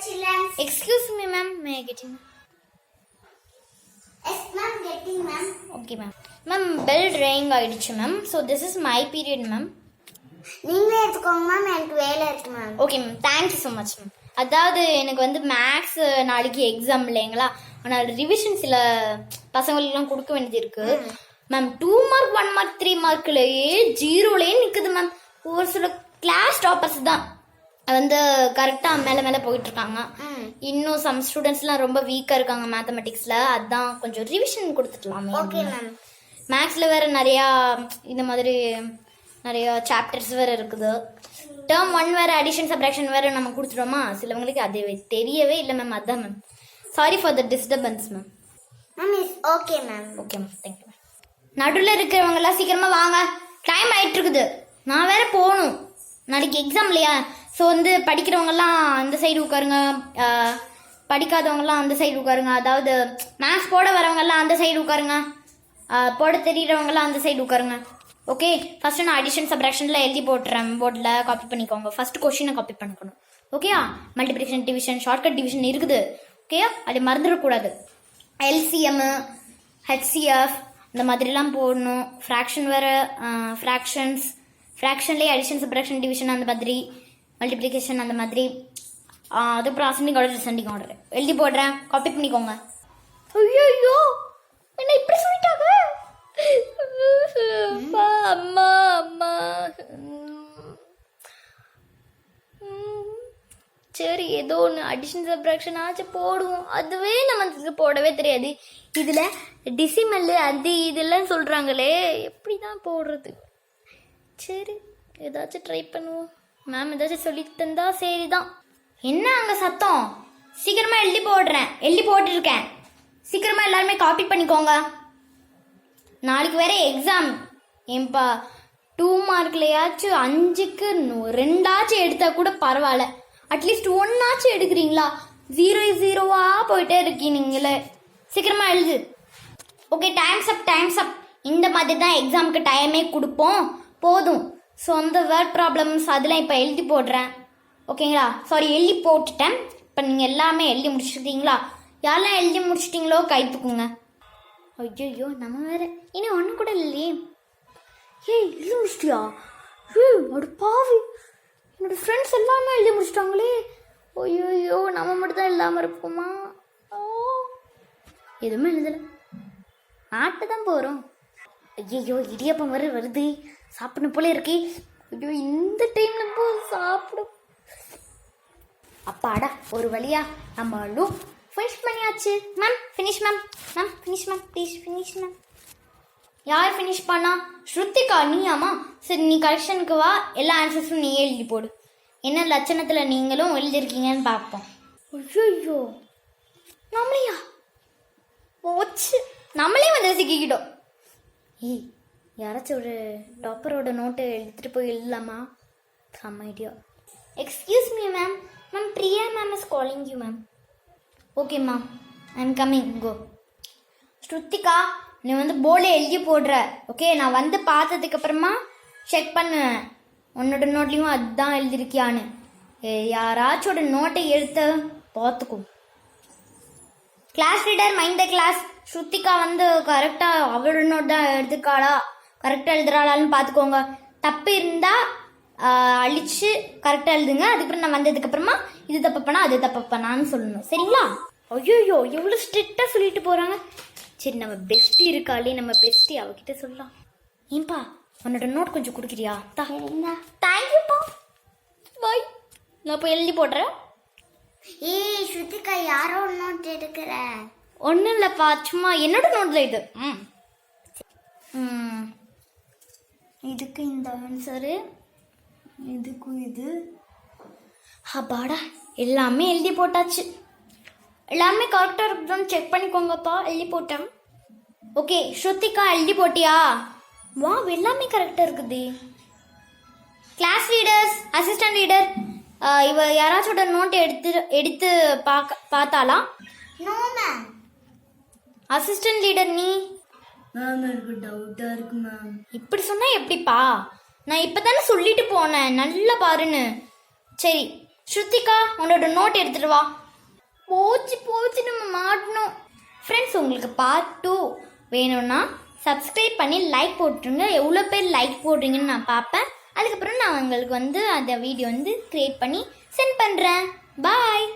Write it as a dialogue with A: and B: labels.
A: children.
B: Excuse me, ma'am. May I get in?
A: Yes, ma'am. Getting, ma'am.
B: Okay, ma'am. Ma'am, bell ring ஆயிடுச்சு ma'am. So this is my period ma'am.
A: நீங்களே எடுத்துக்கோங்க ma'am, எனக்கு வேலை இருக்கு ma'am.
B: Okay ma'am, thank you so much ma'am. அதாவது எனக்கு வந்து maths நாளைக்கு எக்ஸாம் இல்லைங்களா, ஆனால் ரிவிஷன் சில பசங்களுக்கெல்லாம் கொடுக்க வேண்டியது இருக்கு மேம். 2 மார்க் 1 மார்க் 3 மார்க்லேயே 0லேயே நிற்குது மேம். ஒரு சில கிளாஸ் டாப்பர்ஸ் தான் வந்து கரெக்டாக மேலே மேலே போயிட்டு இருக்காங்க. இன்னும் சம் ஸ்டூடெண்ட்ஸ்லாம் ரொம்ப வீக்காக இருக்காங்க மேத்தமெட்டிக்ஸில். அதுதான் கொஞ்சம் ரிவிஷன் கொடுத்துக்கலாமே.
A: Okay ma'am.
B: மேக்ஸில் வேறு நிறையா இந்த மாதிரி நிறையா சாப்டர்ஸ் வேறு இருக்குது. டேர்ம் 1 வேறு அடிஷன் சப்ராக்ஷன் வேறு நம்ம கொடுத்துட்டோமா, சிலவங்களுக்கு அது தெரியவே இல்லை மேம். அதுதான் ma'am. Sorry for the disturbance ma'am.
A: Ma'am is okay ma'am.
B: Okay ma'am, thank you ma'am. நடுவில் இருக்கிறவங்கெல்லாம் சீக்கிரமாக வாங்க, டைம் ஆகிட்டு இருக்குது. நான் வேறு போகணும், நாளைக்கு எக்ஸாம் இல்லையா. ஸோ வந்து படிக்கிறவங்கெல்லாம் அந்த சைடு உட்காருங்க, படிக்காதவங்கெல்லாம் அந்த சைடு உட்காருங்க. அதாவது மேக்ஸ் போட வரவங்கெல்லாம் அந்த சைடு உட்காருங்க, போட தெரிகிறவங்கெல்லாம் அந்த சைடு உட்காருங்க. ஓகே, ஃபஸ்ட்டு நான் அடிஷன் சப்ராக்ஷனில் எழுதி போட்டுறேன், போர்டில் காப்பி பண்ணிக்கோங்க. ஃபஸ்ட்டு கொஷினை காப்பி பண்ணிக்கணும். ஓகேயா? மல்டிப்ளிகேஷன் டிவிஷன் ஷார்ட்கட் டிவிஷன் இருக்குது. ஓகேயா? அது மறந்துடக்கூடாது. எல்சிஎம்மு ஹெச்சிஎஃப் இந்த மாதிரிலாம் போடணும். ஃப்ராக்ஷன் வேறு, ஃப்ராக்ஷன்லேயே அடிஷன் சப்ராக்ஷன் டிவிஷன் அந்த மாதிரி, மல்டிப்ளிகேஷன் அந்த மாதிரி. அதுக்கப்புறம் அசெண்டிங் ஆர்டர் டிசெண்டிங் ஆர்டர் எழுதி போடுறேன், காப்பி பண்ணிக்கோங்க. ஐயோ என்ன இப்படி சொல்லிட்டாங்க. அம்மா அம்மா. சரி, ஏதோ ஒன்று அடிஷன் சப்ராக்ஷன் ஆச்சு போடுவோம். அதுவே நமக்கு போடவே தெரியாது. இதில் டிசிமல் அது இதெல்லாம் சொல்கிறாங்களே, எப்படி தான் போடுறது? சரி, ஏதாச்சும் ட்ரை பண்ணுவோம். மேம் ஏதாச்சும் சொல்லி தந்தா சரி தான். என்ன அங்கே சத்தம்? சீக்கிரமாக எழுதி போடுறேன், எழுதி போட்டுருக்கேன். சீக்கிரமாக எல்லாருமே காப்பி பண்ணிக்கோங்க. நாளைக்கு வேற எக்ஸாம். ஏன்பா 2 மார்க்லையாச்சும் 5க்கு 2 எடுத்தா கூட பரவாயில்ல, அட்லீஸ்ட் 1 எடுக்கிறீங்களா? 0 போயிட்டே இருக்கீங்களே. சீக்கிரமா எழுது. ஓகே, டைம்ஸ் அப். இந்த மாதிரி தான் எக்ஸாமுக்கு டைமே கொடுப்போம், போதும். ஸோ அந்த வேர்ட் ப்ராப்ளம்ஸ் அதெல்லாம் இப்போ எழுதி போடுறேன். ஓகேங்களா? சாரி, எழுதி போட்டுட்டேன். இப்போ நீங்கள் எல்லாமே எழுதி முடிச்சுட்டீங்களா? யாரெல்லாம் எழுதி முடிச்சிட்டிங்களோ கை தூக்குங்க. ஐயோ, நம்ம வேற இனி ஒன்று கூட இல்லையே. ஏய், எழுதி முடிச்சிட்டியா? அடு பாவி, என்னோட ஃப்ரெண்ட்ஸ் எல்லாமே எழுதி முடிச்சிட்டாங்களே. ஐயோ, நம்ம மட்டும் தான் இல்லாமல் இருப்போமா? எதுவுமே எழுதலை, ஆட்ட தான் போகிறோம். ஐயோ, இடியாப்பம் வர வருது, சாப்பிடணும் போல இருக்கே. ஐயோ, இந்த டைமில் போ சாப்பிடும். அப்பாடா, ஒரு வழியா நம்மளும் ஃபினிஷ் பண்ணியாச்சு. Ma'am finish ma'am. Ma'am finish ma'am, please finish ma'am. யார் ஃபினிஷ் பண்ணா? ஸ்ருத்திகா, நீயாமா? சரி, நீ கரெக்ஷனுக்கு வா, எல்லா ஆன்சர்ஸும் நீ எழுதி போடு. என்ன லட்சணத்தில் நீங்களும் எழுதிருக்கீங்கன்னு பார்ப்போம். ஐயோ, நம்மளையா போச்சு, நம்மளே வந்து சிக்கிக்கிட்டோம். ஏய், யாராச்சும் ஒரு டாப்பரோட நோட்டை எடுத்துகிட்டு போய் எழுதலாமா? Some idea. Excuse me ma'am. Ma'am, Priya ma'am is calling you ma'am. Okay ma'am, I am coming, go. Shruthika, நீ வந்து போர்டில் எழுதி போடுற. ஓகே, நான் வந்து பார்த்ததுக்கு அப்புறமா செக் பண்ணுவேன் உன்னோட நோட்லேயும் அதுதான் எழுதிருக்கியான்னு. யாராச்சோட நோட்டை எடுத்து பார்த்துக்கும். Class reader, mind the class. Shruthika வந்து கரெக்டாக அவளோட நோட் தான் எடுத்துருக்காளா, கரெக்டாக எழுதுறாளான்னு பார்த்துக்கோங்க. தப்பு இருந்தால் அழிச்சு கரெக்டாக எழுதுங்க. அதுக்கப்புறம் நான் வந்ததுக்கப்புறமா இது தப்பு பண்ணா அது தப்பு பண்ணான்னு சொல்லணும், சரிங்களா? ஐயோ, எவ்வளோ ஸ்ட்ரிக்டாக சொல்லிட்டு போகிறாங்க. சரி, நம்ம பெஸ்டி இருக்காளே, நம்ம பெஸ்டி, அவகிட்ட சொல்லலாம். ஏன்பா, உன்னோட நோட் கொஞ்சம் கொடுக்குறியா? தேங்க்யூப்பா, பாய். நான் போய் எழுதி போடுறேன்.
A: ஏய் ஸ்ருதிகா, யாரோ நோட் எடுக்கிற?
B: ஒன்றும் இல்லைப்பா, சும்மா என்னோட நோட்டில் இது. இதுக்கு இந்த ஆன்சரு, இதுக்கும் இது. அப்பாடா, எல்லாமே எழுதி போட்டாச்சு. எல்லாமே கரெக்டாக இருக்குதுன்னு செக் பண்ணிக்கோங்கப்பா. எழுதி போட்டேன். ஓகே, ஸ்ருத்திகா எழுதி போட்டியா? வா, எல்லாமே கரெக்டாக இருக்குது. கிளாஸ் ரீடர்ஸ், அசிஸ்டன்ட் ரீடர், இவ யாராச்சோட நோட்டை எடுத்து பார்த்தாலாம்?
A: No ma'am.
B: அசிஸ்டன்ட் லீடர் நீ?
A: மேம், எனக்கு டவுட்டாக இருக்கு மேம்.
B: இப்படி சொன்னால் எப்படிப்பா? நான் இப்போ தானே சொல்லிட்டு போனேன், நல்லா பாருன்னு. சரி, ஸ்ருத்திகா உன்னோட நோட் எடுத்துட்டு வா. போச்சு நம்ம மாட்டணும். ஃப்ரெண்ட்ஸ், உங்களுக்கு பார்ட் 2 வேணும்னா சப்ஸ்கிரைப் பண்ணி லைக் போட்டுருங்க. எவ்வளோ பேர் லைக் போடுறீங்கன்னு நான் பார்ப்பேன். அதுக்கப்புறம் நான் உங்களுக்கு அந்த வீடியோ கிரியேட் பண்ணி சென்ட் பண்ணுறேன். பாய்.